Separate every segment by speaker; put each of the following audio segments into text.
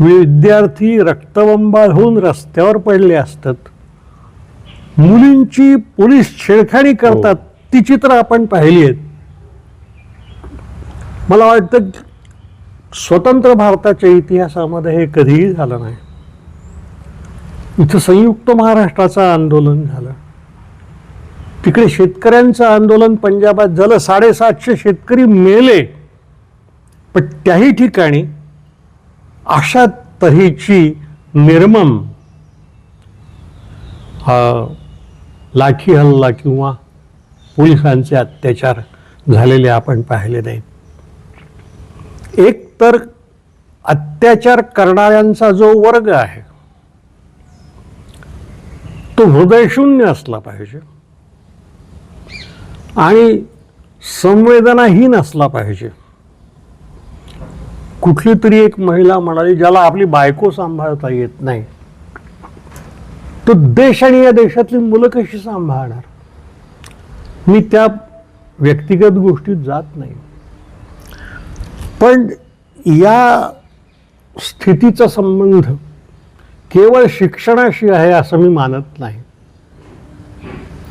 Speaker 1: विद्यार्थी रक्तबंबाळ होऊन रस्त्यावर पडले असतात, मुलींची पोलीस छेडखानी करतात, ती चित्र आपण पाहिली आहेत. मला वाटतं स्वतंत्र भारताच्या इतिहासामध्ये हे कधीही झालं नाही. इथं संयुक्त महाराष्ट्राचं आंदोलन झालं, तिकडे शेतकऱ्यांचं आंदोलन पंजाबात झालं, 750 शेतकरी मेले. पण त्याही ठिकाणी अशा तऱ्हेची निर्मम लाठी हल्ला किंवा पोलिसांचे अत्याचार झालेले आपण पाहिले नाही. एक तर अत्याचार करणाऱ्यांचा जो वर्ग आहे तो हृदयशून्य असला पाहिजे आणि संवेदनाहीन असला पाहिजे. कुठली तरी एक महिला म्हणाली, ज्याला आपली बायको सांभाळता येत नाही तो देश आणि या देशातली मुलं कशी सांभाळणार. मी त्या व्यक्तिगत गोष्टीत जात नाही, पण या स्थितीचा संबंध केवळ शिक्षणाशी आहे असं मी मानत नाही.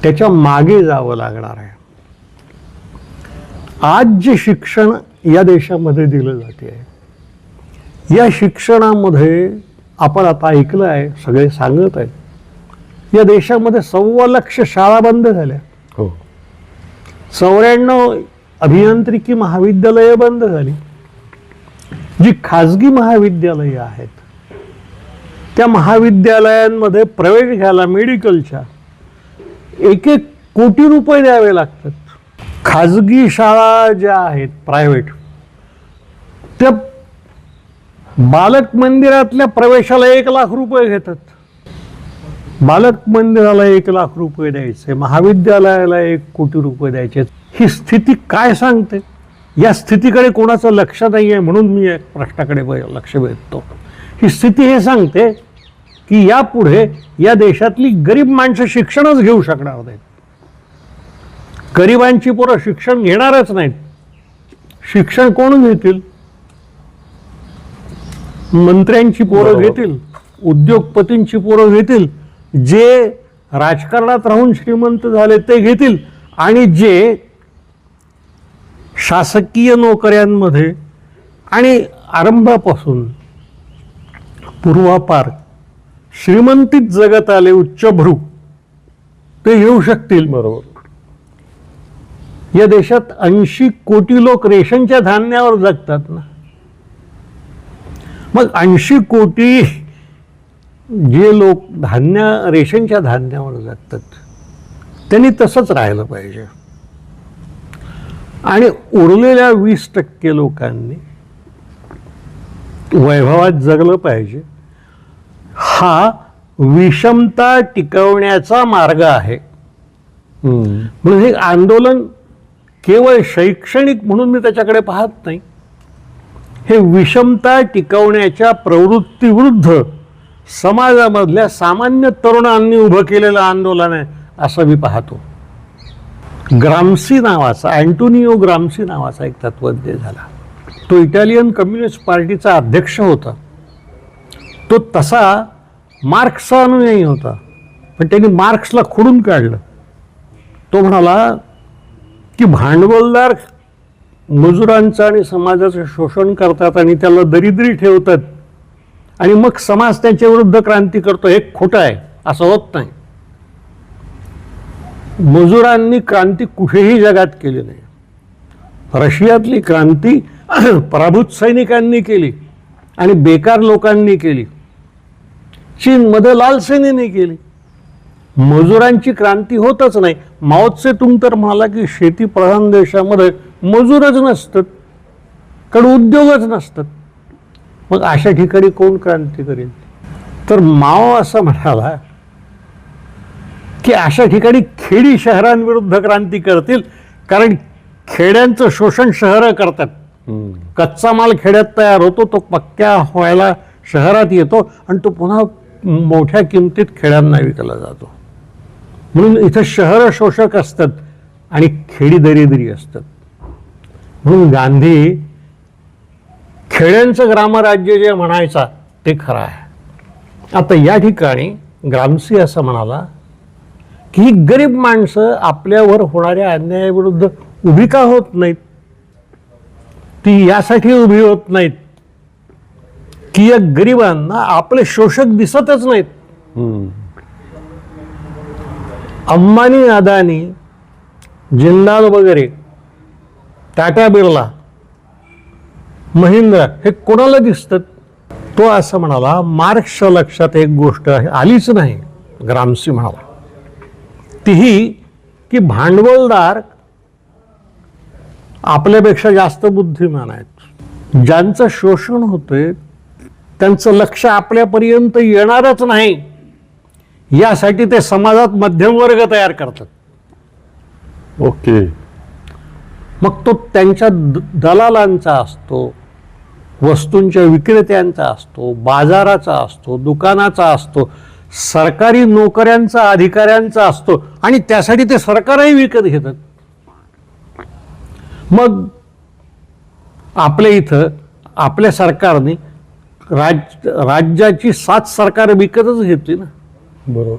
Speaker 1: त्याच्या मागे जावं लागणार आहे. आज जे शिक्षण या देशामध्ये दिलं जाते आहे, या शिक्षणामध्ये आपण आता ऐकलं आहे, सगळे सांगत आहेत, या देशामध्ये 1.25 लाख शाळा बंद झाल्या. 94 अभियांत्रिकी महाविद्यालये बंद झाली. जी खाजगी महाविद्यालये आहेत त्या महाविद्यालयांमध्ये प्रवेश घ्यायला मेडिकलच्या 1-1 कोटी रुपये द्यावे लागतात. खाजगी शाळा ज्या आहेत प्रायव्हेट, त्या बालक मंदिरातल्या प्रवेशाला 1 लाख रुपये घेतात. बालक मंदिराला 1 लाख रुपये द्यायचे, महाविद्यालयाला 1 कोटी रुपये द्यायचे. ही स्थिती काय सांगते? या स्थितीकडे कोणाचं लक्ष नाही आहे म्हणून मी या प्रश्नाकडे लक्ष वेधतो. ही स्थिती हे सांगते की यापुढे या देशातली गरीब माणसं शिक्षणच घेऊ शकणार नाहीत. गरिबांची पोरं शिक्षण घेणारच नाहीत. शिक्षण कोण घेतील? मंत्र्यांची पोरं घेतील, उद्योगपतींची पोरं घेतील, जे राजकारणात राहून श्रीमंत झाले ते घेतील, आणि जे शासकीय नोकऱ्यांमध्ये आणि आरंभापासून पूर्वापार श्रीमंतीत जगत आले उच्चभ्रू ते घेऊ शकतील. बरोबर. या देशात 80 कोटी लोक रेशनच्या धान्यावर जगतात ना. मग 80 कोटी जे लोक रेशनच्या धान्यावर जगतात त्यांनी तसंच राहिलं पाहिजे, आणि उरलेल्या 20% लोकांनी वैभवात जगलं पाहिजे. हा विषमता टिकवण्याचा मार्ग आहे. म्हणजे हे आंदोलन केवळ शैक्षणिक म्हणून मी त्याच्याकडे पाहत नाही. हे विषमता टिकवण्याच्या प्रवृत्तीविरुद्ध समाजामधल्या सामान्य तरुणांनी उभं केलेलं आंदोलन आहे असं मी पाहतो. ग्रामसी नावाचा, अँटोनियो ग्रामसी नावाचा एक तत्त्वज्ञ झाला. तो इटालियन कम्युनिस्ट पार्टीचा अध्यक्ष होता. तो तसा मार्क्सचा अनुयायी होता, पण त्यांनी मार्क्सला खोडून काढलं. तो म्हणाला की भांडवलदार मजुरांचं आणि समाजाचं शोषण करतात आणि त्याला दरिद्री ठेवतात आणि मग समाज त्यांच्या विरुद्ध क्रांती करतो. हे खोटं आहे, असं होत नाही. मजुरांनी क्रांती कुठेही जगात केली नाही. रशियातली क्रांती पराभूत सैनिकांनी केली आणि बेकार लोकांनी केली. चीनमध्ये लाल सेनेने केली. मजुरांची क्रांती होतच नाही. माओ त्से तुंग तर म्हणाला की शेतीप्रधान देशामध्ये मजूरच नसतात, कारण उद्योगच नसतात. मग अशा ठिकाणी कोण क्रांती करेल? तर माओ असं म्हणाला की अशा ठिकाणी खेडी शहरांविरुद्ध क्रांती करतील, कारण खेड्यांचं शोषण शहरं करतात. कच्चा माल खेड्यात तयार होतो, तो पक्क्या व्हायला शहरात येतो आणि तो पुन्हा मोठ्या किमतीत खेड्यांना विकला जातो. म्हणून इथं शहरं शोषक असतात आणि खेडी दरिद्री असतात. म्हणून गांधी खेड्यांचं ग्रामराज्य जे म्हणायचा ते खरं आहे. आता या ठिकाणी ग्रामसी असं म्हणाला की ही गरीब माणसं आपल्यावर होणाऱ्या अन्यायाविरुद्ध उभी का होत नाहीत? ती यासाठी उभी होत नाहीत की या गरिबांना आपले शोषक दिसतच नाहीत. अंबानी, अदानी, जिंदाल वगैरे, टाटा, बिर्ला, महिंद्रा हे कोणाला दिसतात? तो असं म्हणाला, मार्क्सच्या लक्षात एक गोष्ट आलीच नाही, ग्रामसी म्हणाला, ती ही की भांडवलदार आपल्यापेक्षा जास्त बुद्धिमान आहेत. ज्यांचं शोषण होतंय त्यांचं लक्ष आपल्यापर्यंत येणारच नाही, यासाठी ते समाजात मध्यमवर्ग तयार करतात.
Speaker 2: ओके.
Speaker 1: मग तो त्यांच्या दलालांचा असतो, वस्तूंच्या विक्रेत्यांचा असतो, बाजाराचा असतो, दुकानाचा असतो, सरकारी नोकऱ्यांचा, अधिकाऱ्यांचा असतो, आणि त्यासाठी ते सरकारही विकत घेतात. मग आपल्या इथं आपल्या सरकारने राज्याची 7 सरकार विकतच घेतली ना.
Speaker 2: बरोबर.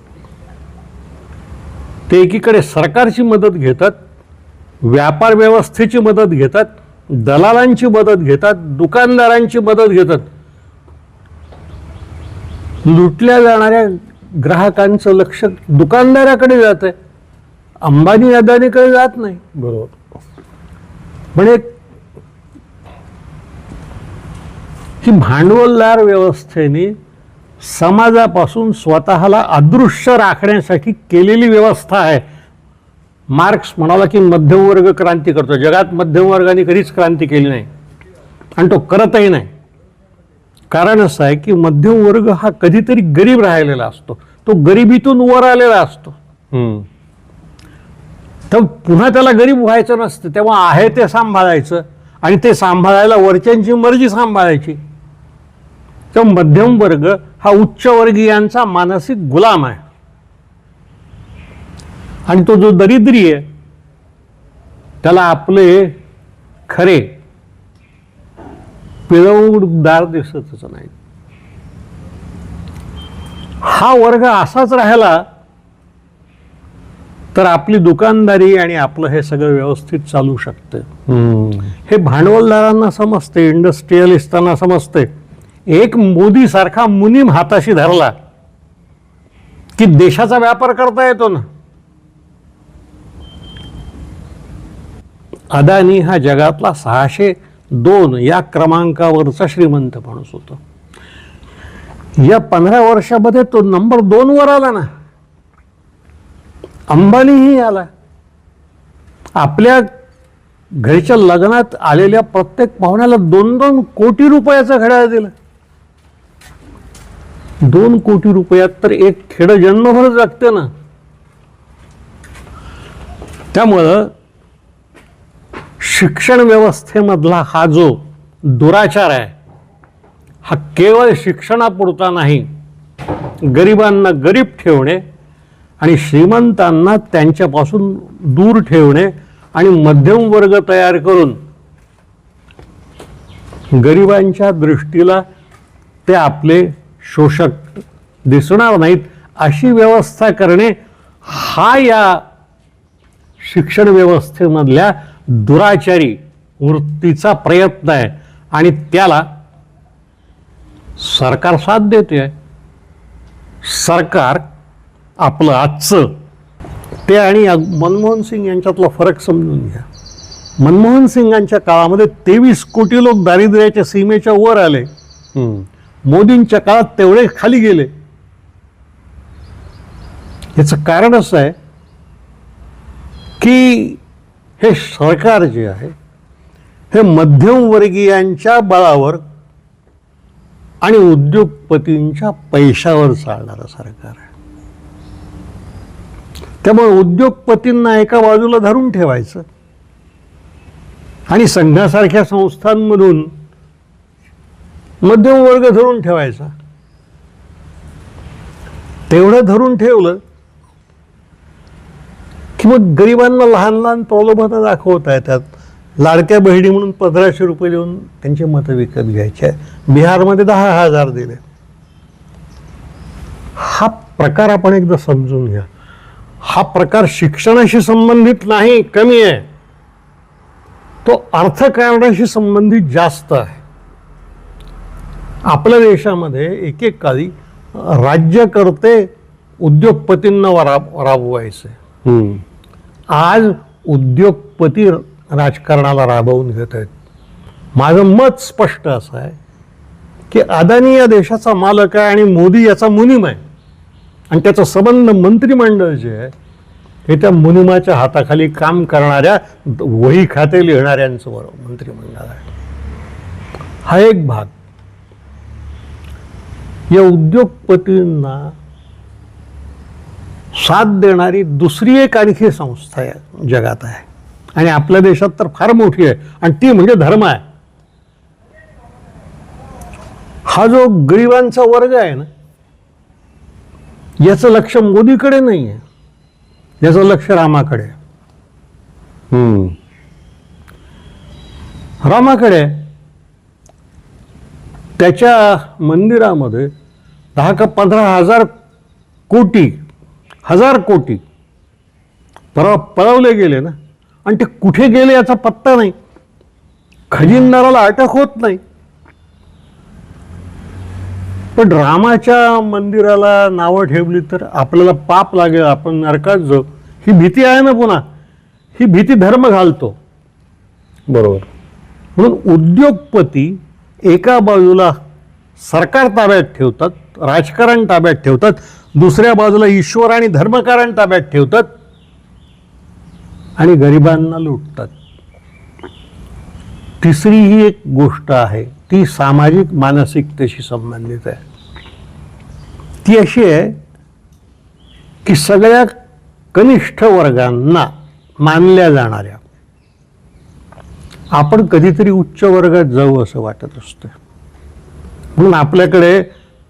Speaker 1: ते एकीकडे सरकारची मदत घेतात, व्यापार व्यवस्थेची मदत घेतात, दलालांची मदत घेतात, दुकानदारांची मदत घेतात. लुटल्या जाणाऱ्या ग्राहकांचं लक्ष दुकानदाराकडे जात आहे, अंबानी अदानीकडे जात नाही.
Speaker 2: बरोबर.
Speaker 1: म्हणजे ही भांडवलदार व्यवस्थेने समाजापासून स्वतःला अदृश्य राखण्यासाठी केलेली व्यवस्था आहे. मार्क्स म्हणाला की मध्यमवर्ग क्रांती करतो. जगात मध्यमवर्गाने कधीच क्रांती केली नाही आणि तो करतही नाही. कारण असं आहे की मध्यमवर्ग हा कधीतरी गरीब राहिलेला असतो, तो गरिबीतून वर आलेला असतो. तर पुन्हा त्याला गरीब व्हायचं नसतं, तेव्हा आहे ते सांभाळायचं आणि ते सांभाळायला वरच्यांची मर्जी सांभाळायची. तर मध्यम वर्ग हा उच्चवर्गीयांचा मानसिक गुलाम आहे. आणि तो जो दरिद्री आहे त्याला आपले खरे पिरवूदार दिसतच नाही. हा वर्ग असाच राहिला तर आपली दुकानदारी आणि आपलं हे सगळं व्यवस्थित चालू शकतं. हे भांडवलदारांना समजते, इंडस्ट्रियलिस्टांना समजते. एक मोदी सारखा मुनीम हाताशी धरला की देशाचा व्यापार करता येतो ना. अदानी हा जगातला 602 या क्रमांकावरचा श्रीमंत माणूस होता. या 15 वर्षामध्ये तो नंबर 2 वर आला ना. अंबानीही आला. आपल्या घरच्या लग्नात आलेल्या प्रत्येक पाहुण्याला 2-2 कोटी रुपयाचं घड्याळ दिलं. 2 कोटी रुपयात तर एक खेडं जन्मभर जगते ना. त्यामुळं शिक्षण व्यवस्थेमधला हा जो दुराचार आहे हा केवळ शिक्षणापुरता नाही, गरिबांना गरीब ठेवणे आणि श्रीमंतांना त्यांच्यापासून दूर ठेवणे आणि मध्यम वर्ग तयार करून गरिबांच्या दृष्टीला ते आपले शोषक दिसणार नाहीत अशी व्यवस्था करणे हा या शिक्षण व्यवस्थेमधल्या दुराचारी वृत्तीचा प्रयत्न आहे. आणि त्याला सरकार साथ देते. सरकार आपलं आजचं ते आणि मनमोहन सिंग यांच्यातला फरक समजून घ्या. मनमोहन सिंगांच्या काळामध्ये 23 कोटी लोक दारिद्र्याच्या सीमेच्या वर आले. मोदींच्या काळात तेवढे खाली गेले. याचं कारण असं आहे की हे सरकार जे आहे हे मध्यमवर्गीयांच्या बळावर आणि उद्योगपतींच्या पैशावर चालणारं सरकार आहे. त्यामुळे उद्योगपतींना एका बाजूला धरून ठेवायचं आणि संघासारख्या संस्थांमधून मध्यम वर्ग धरून ठेवायचा. तेवढं धरून ठेवलं की मग गरिबांना लहान लहान प्रलोभनं दाखवता येतात. लाडक्या बहिणी म्हणून 1500 रुपये देऊन त्यांचे मतं विकत घ्यायचे. बिहारमध्ये 10,000 दिले. हा प्रकार आपण एकदा समजून घ्या. हा प्रकार शिक्षणाशी संबंधित नाही, कमी आहे. तो अर्थकारणाशी संबंधित जास्त आहे. आपल्या देशामध्ये एकेकाळी राज्यकर्ते उद्योगपतींना राबवायचे. आज उद्योगपती राजकारणाला राबवून घेत आहेत. माझं मत स्पष्ट असं आहे की अदानी या देशाचा मालक आहे आणि मोदी याचा मुनीम आहे. आणि त्याचा संबंध मंत्रिमंडळ जे आहे हे त्या मुनिमाच्या हाताखाली काम करणाऱ्या, वही खाते लिहिणाऱ्यांचं बरोबर मंत्रिमंडळ आहे. हा एक भाग. या उद्योगपतींना साथ देणारी दुसरी एक आणखी संस्था आहे जगात आहे, आणि आपल्या देशात तर फार मोठी आहे, आणि ती म्हणजे धर्म आहे. हा जो गरिबांचा वर्ग आहे ना, याचं लक्ष मोदीकडे नाही आहे, याचं लक्ष रामाकडे आहे. रामाकडे आहे. त्याच्या मंदिरामध्ये 10 का 15 हजार कोटी पळवले गेले ना, आणि ते कुठे गेले याचा पत्ता नाही. खजिनदाराला अटक होत नाही. पण रामाच्या मंदिराला नावं ठेवली तर आपल्याला पाप लागेल, आपण नरकात जाऊ, ही भीती आहे ना. पुन्हा ही भीती धर्म घालतो.
Speaker 2: बरोबर.
Speaker 1: म्हणून उद्योगपती एका बाजूला सरकार ताब्यात ठेवतात, राजकारण ताब्यात ठेवतात, दुसऱ्या बाजूला ईश्वर आणि धर्मकारण ताब्यात ठेवतात, आणि गरिबांना लुटतात. तिसरी ही एक गोष्ट आहे, ती सामाजिक मानसिकतेशी संबंधित आहे. ती अशी आहे की सगळ्या कनिष्ठ वर्गांना मानल्या जाणाऱ्या आपण कधीतरी उच्च वर्गात जाऊ असं वाटत असतं. म्हणून आपल्याकडे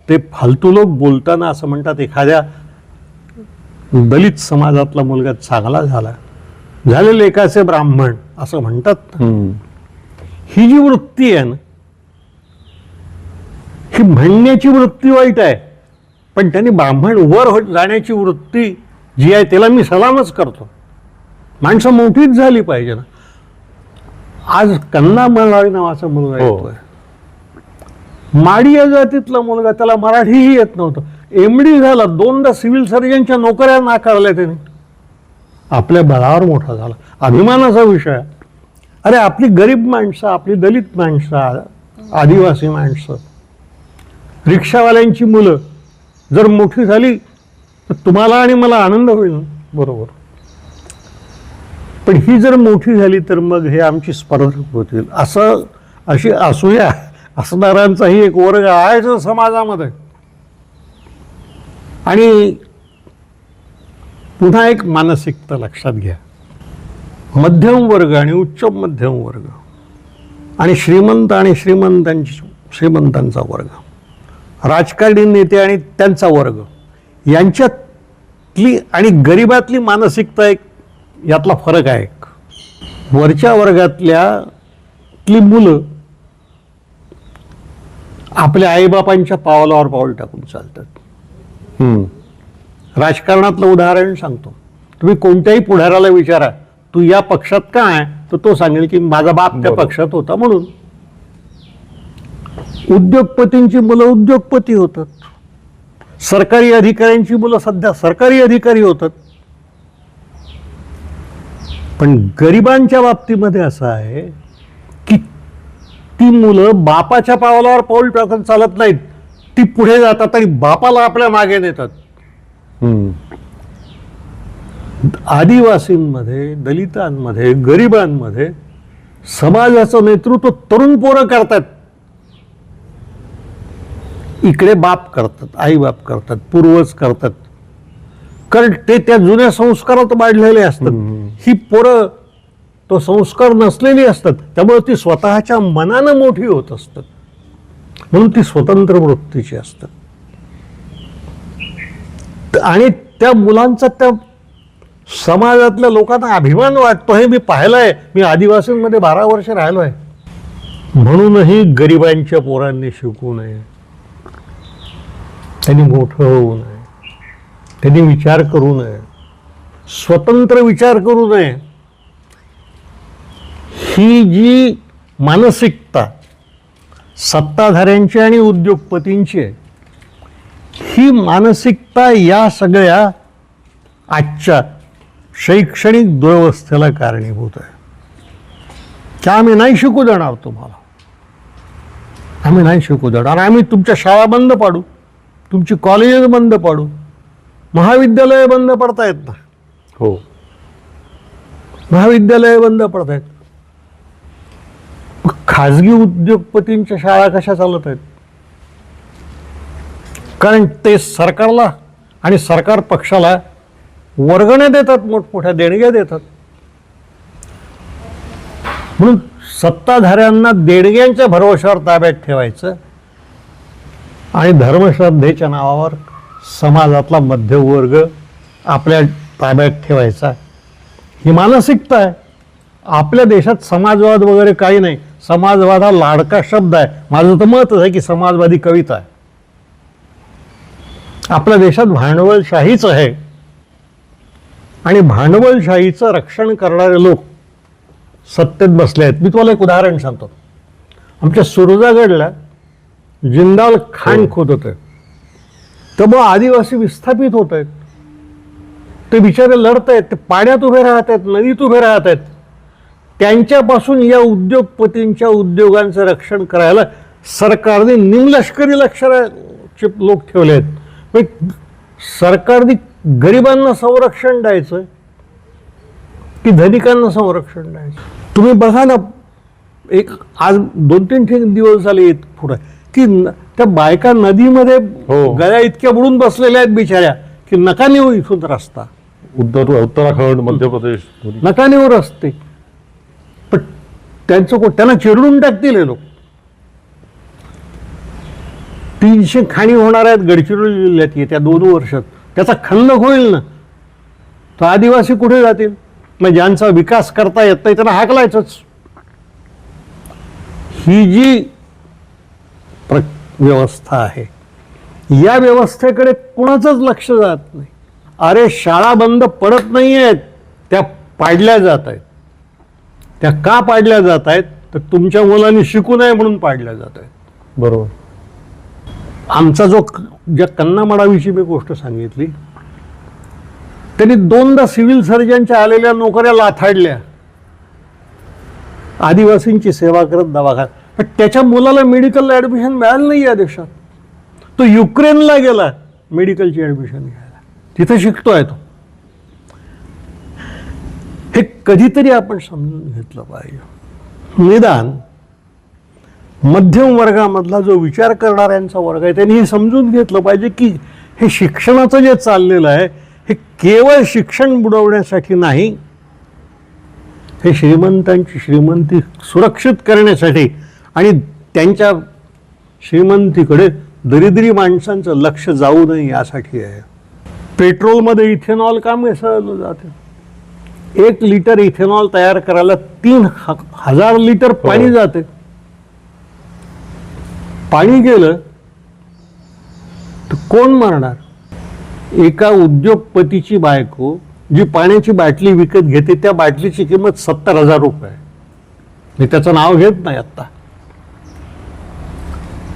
Speaker 1: ते फालतू लोक बोलताना असं म्हणतात, एखाद्या दलित समाजातला मुलगा चांगला झाले लेखाचे ब्राह्मण असं म्हणतात. ही जी वृत्ती आहे ना, ही म्हणण्याची वृत्ती वाईट आहे, पण त्यांनी ब्राह्मण वर जाण्याची वृत्ती जी आहे त्याला मी सलामच करतो. माणसं मोठीच झाली पाहिजे ना. आज कन्ना मल्हारी नावाचा मुलगा येतोय, माडी या जातीतला मुलगा, त्याला मराठीही येत नव्हतं, MD झाला, 2दा सिव्हिल सर्जनच्या नोकऱ्या नाकारल्या त्याने, आपल्या बळावर मोठा झाला. अभिमानाचा विषय. अरे आपली गरीब माणसं, आपली दलित माणसं, आदिवासी माणसं, रिक्षावाल्यांची मुलं जर मोठी झाली तर तुम्हाला आणि मला आनंद होईल. बरोबर. पण ही जर मोठी झाली तर मग हे आमची स्पर्धक होतील. अशी असूया असणाऱ्यांचाही एक वर्ग आहे समाजामध्ये. आणि पुन्हा एक मानसिकता लक्षात घ्या. मध्यम वर्ग आणि उच्च मध्यम वर्ग आणि श्रीमंत आणि श्रीमंतांचा वर्ग, राजकारणी नेते आणि त्यांचा वर्ग, यांच्यातली आणि गरिबातली मानसिकता एक, यातला फरक आहे. वरच्या वर्गातली मुलं आपल्या आईबापांच्या पावलावर पाऊल टाकून चालतात. राजकारणातलं उदाहरण सांगतो. तुम्ही कोणत्याही पुढाऱ्याला विचारा, तू या पक्षात का आहे, तर तो सांगेल की माझा बाप त्या पक्षात होता म्हणून. उद्योगपतींची मुलं उद्योगपती होतात, सरकारी अधिकाऱ्यांची मुलं सध्या सरकारी अधिकारी होतात. पण गरिबांच्या बाबतीमध्ये असं आहे की ती मुलं बापाच्या पावलावर पाऊल टाकून चालत नाहीत, ती पुढे जातात आणि बापाला आपल्या मागे नेतात. आदिवासींमध्ये, दलितांमध्ये, गरिबांमध्ये समाजाचं नेतृत्व तरुण पोरं करतात. इकडे बाप करतात, आई बाप करतात, पूर्वज करतात, कारण ते त्या जुन्या संस्कारात वाढलेले असतात. ही पोरं तो संस्कार नसलेली असतात, त्यामुळे ती स्वतःच्या मनानं मोठी होत असतात, म्हणून ती स्वतंत्र वृत्तीची असतात. आणि त्या मुलांचा त्या समाजातल्या लोकांना अभिमान वाटतो. हे मी पाहिलंय, मी आदिवासींमध्ये 12 वर्ष राहिलोय. म्हणूनही गरिबांच्या पोरांनी शिकू नये, त्यांनी मोठं होऊ नये. त्यांनी विचार करू नये, स्वतंत्र विचार करू नये. ही जी मानसिकता सत्ताधाऱ्यांची आणि उद्योगपतींची आहे, ही मानसिकता या सगळ्या आजच्या शैक्षणिक दुरवस्थेला कारणीभूत आहे. की आम्ही नाही शिकू देणार तुम्हाला, आम्ही नाही शिकू देणार, आम्ही तुमच्या शाळा बंद पाडू, तुमची कॉलेजेस बंद पाडू, महाविद्यालय बंद पडतायत ना,
Speaker 2: हो,
Speaker 1: महाविद्यालय बंद पडतायत. खाजगी उद्योगपतींच्या शाळा कशा चालत आहेत? कारण ते सरकारला आणि सरकार पक्षाला वर्गण्या देतात, मोठमोठ्या देणग्या देतात. म्हणून सत्ताधाऱ्यांना देणग्यांच्या भरवशावर ताब्यात ठेवायचं आणि धर्मश्रद्धेच्या नावावर समाजातला मध्यमवर्ग आपल्या ताब्यात ठेवायचा, ही मानसिकता आहे. आपल्या देशात समाजवाद वगैरे काही नाही. समाजवाद हा लाडका शब्द आहे. माझं तर मतच आहे की समाजवादी कविता आहे. आपल्या देशात भांडवलशाहीच आहे आणि भांडवलशाहीचं रक्षण करणारे लोक सत्तेत बसले आहेत. मी तुम्हाला एक उदाहरण सांगतो. आमच्या सुरजागडला जिंदाल खाण खोद होते, तर मग आदिवासी विस्थापित होत आहेत. ते बिचारे लढत आहेत, ते पाण्यात उभे राहत आहेत, नदीत उभे राहत आहेत. त्यांच्यापासून या उद्योगपतींच्या उद्योगांचं रक्षण करायला सरकारने निमलष्करी लष्कराचे लोक ठेवले आहेत. सरकारने गरिबांना संरक्षण द्यायचं की धनिकांना संरक्षण द्यायचं? तुम्ही बघा ना, एक आज 2-3 दिवस झाले येत पुढे की त्या बायका नदीमध्ये गळ्या इतक्या बुडून बसलेल्या आहेत बिचाऱ्या की नका नेऊ इथून रस्ता.
Speaker 2: उत्तराखंड, मध्य प्रदेश,
Speaker 1: नका नेऊ रस्ते. पण त्यांना चिरडून टाकतील हे लोक. 300 खाणी होणार आहेत गडचिरोली जिल्ह्यात येत्या 2 वर्षात. त्याचा खंदक होईल ना, तर आदिवासी कुठे जातील? मग ज्यांचा विकास करता येत नाही त्यांना हाकलायचंच. ही जी व्यवस्था आहे, या व्यवस्थेकडे कुणाचंच लक्ष जात नाही. अरे शाळा बंद पडत नाही आहेत, त्या पाडल्या जात आहेत. त्या का पाडल्या जात आहेत? तर तुमच्या मुलांनी शिकू नये म्हणून पाडल्या जात आहेत.
Speaker 2: बरोबर.
Speaker 1: आमचा जो ज्या कन्नामडावीची मी गोष्ट सांगितली, त्यांनी 2दा सिव्हिल सर्जनच्या आलेल्या नोकऱ्या लाथाडल्या आदिवासींची सेवा करत दवाखान्यात. पण त्याच्या मुलाला मेडिकलला ॲडमिशन मिळालं नाही या देशात. तो युक्रेनला गेला मेडिकलची ॲडमिशन घ्यायला, तिथं शिकतोय तो. हे कधीतरी आपण समजून घेतलं पाहिजे. निदान मध्यम वर्गामधला जो विचार करणाऱ्यांचा वर्ग आहे त्यांनी हे समजून घेतलं पाहिजे की हे शिक्षणाचं जे चाललेलं आहे हे केवळ शिक्षण बुडवण्यासाठी नाही, हे श्रीमंतांची श्रीमंती सुरक्षित करण्यासाठी आणि त्यांच्या श्रीमंतीकडे दरिद्री माणसांचं लक्ष जाऊ नये यासाठी आहे. पेट्रोलमध्ये इथेनॉल का मिसळलं जाते? 1 लिटर इथेनॉल तयार करायला 3000 लिटर पाणी जाते. पाणी गेलं तर कोण मरणार? एका उद्योगपतीची बायको जी पाण्याची बाटली विकत घेते, त्या बाटलीची किंमत 70,000 रुपये. मी त्याचं नाव घेत नाही आत्ता.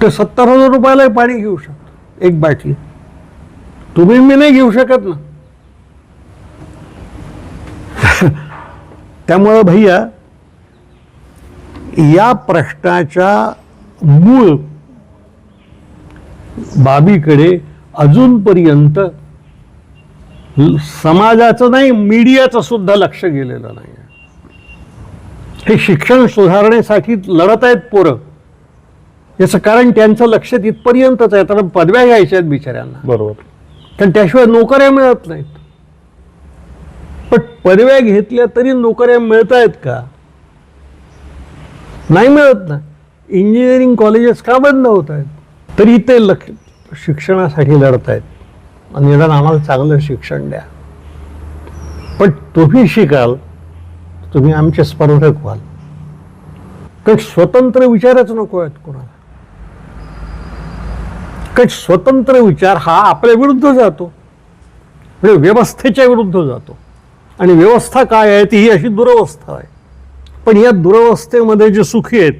Speaker 1: तर 70,000 रुपयाला पाणी घेऊ शकतो एक बाटली. तुम्ही मी नाही घेऊ शकत ना. त्यामुळं भैया, या प्रश्नाच्या मूळ बाबीकडे अजूनपर्यंत समाजाचं नाही, मीडियाचं सुद्धा लक्ष गेलेलं नाही. हे शिक्षण सुधारण्यासाठी लढत आहेत पोरं, याचं कारण त्यांचं लक्ष तिथपर्यंतच आहे. तर पदव्या घ्यायच्या आहेत बिचाऱ्यांना,
Speaker 2: बरोबर,
Speaker 1: कारण त्याशिवाय नोकऱ्या मिळत नाहीत. पण पदव्या घेतल्या तरी नोकऱ्या मिळत आहेत का? नाही मिळत ना. इंजिनिअरिंग कॉलेजेस का बंद होत आहेत? तरी ते शिक्षणासाठी लढत आहेत. निदान आम्हाला चांगलं शिक्षण द्या. पण तुम्ही शिकाल, तुम्ही आमचे स्पर्धक व्हाल. काही स्वतंत्र विचारच नको आहेत कोणाला. काही स्वतंत्र विचार हा आपल्या विरुद्ध जातो. म्हणजे व्यवस्थेच्या विरुद्ध जातो. आणि व्यवस्था काय आहे ती ही अशी दुरवस्था आहे. पण या दुरवस्थेमध्ये जे सुखी आहेत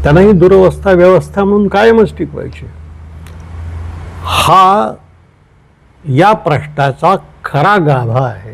Speaker 1: त्यांना ही दुरवस्था व्यवस्था म्हणून कायमच टिकवायची. हा या प्रश्नाचा खरा गाभा आहे.